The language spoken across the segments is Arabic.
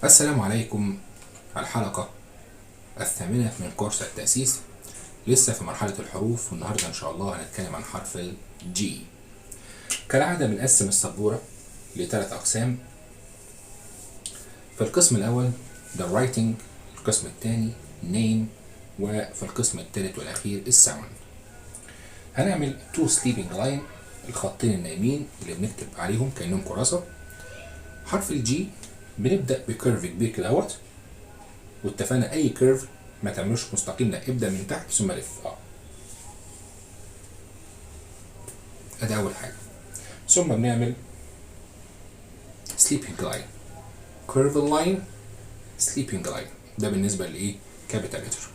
السلام عليكم. الحلقة الثامنة من كورس التأسيس، لسه في مرحلة الحروف، والنهاردة إن شاء الله هنتكلم عن حرف ال G. كالعادة بنقسم السبورة لثلاث أقسام. في القسم الأول the writing، القسم الثاني name، وفي القسم الثالث والأخير الساوند. هنعمل two sleeping line، الخطين النايمين اللي بنكتب عليهم كأنهم كراسة. حرف ال G بنبدأ بكيرف كبير كده اهوت، واتفقنا اي كيرف ما تعملوش مستقيم، لا ابدا من تحت ثم لف. ادي اول حاجه. ثم بنعمل سليبنج لاين، كيرف لاين، سليبنج لاين. ده بالنسبه لايه؟ كابيتال لتر.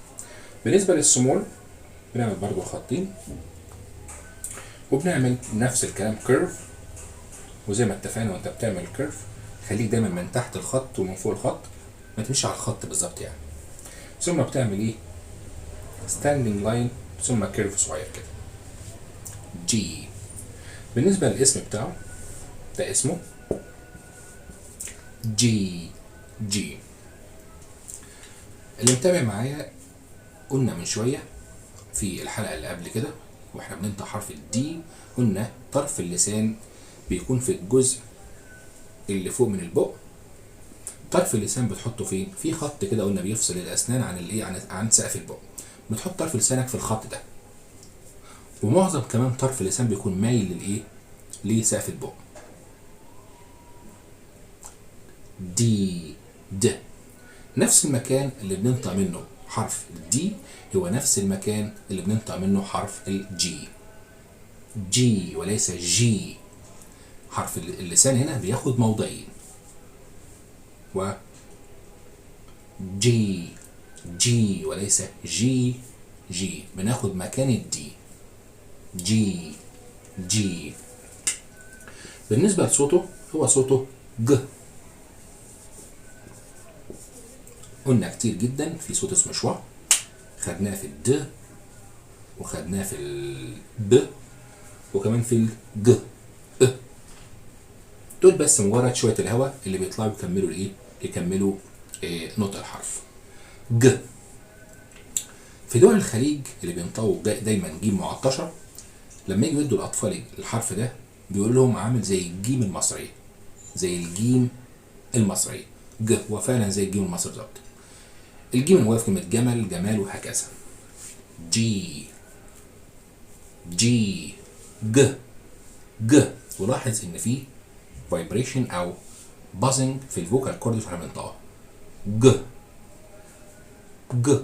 بالنسبه للسمول بنعمل برضو خطين، وبنعمل نفس الكلام كيرف. وزي ما اتفقنا وانت بتعمل كيرف خليك دايما من تحت الخط ومن فوق الخط، ما تمشي على الخط بالظبط يعني. ثم بتعمل ايه؟ ستاندنج لاين، ثم كيرف صغير كده. جي. بالنسبه للاسم بتاعه، ده اسمه جي. جي. اللي متابع معايا قلنا من شويه في الحلقه اللي قبل كده واحنا بننطق حرف الدي، قلنا طرف اللسان بيكون في الجزء اللي فوق من البق. طرف اللسان بتحطه فين؟ في خط كده قلنا بيفصل الاسنان عن الايه، عن سقف البق. بتحط طرف لسانك في الخط ده، ومعظم كمان طرف اللسان بيكون مايل للايه؟ لسقف البق. دي. د. نفس المكان اللي بننطق منه حرف الدي هو نفس المكان اللي بننطق منه حرف الجي. جي وليس جي. حرف اللسان هنا بياخد موضعين، و جي. جي وليس جي. جي بناخد مكان الدي. جي. جي. بالنسبة لصوته، هو صوته ج. قلنا كتير جدا في صوت اسمه شوا، خدناه في الد، وخدناه في الب، وكمان في الج. دول بس مجرد شويه الهواء اللي بيطلعوا يكملوا الايه؟ يكملوا نطق الحرف. ج. في دول الخليج اللي بينطقوا دايما جيم معطشه، لما يجوا يدوا الاطفال الحرف ده بيقول لهم عامل زي الجيم المصريه، زي الجيم المصريه. ج هو فعلا زي الجيم المصري بالظبط. الجيم اللي هو في كلمه جمل، جمال، وهكذا. جي. جي. ج. ج. ولاحظ ان في فايبريشن او بازنج في الفوكال كورد واحنا بننطقها. ج. ج.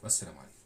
والسلام عليكم.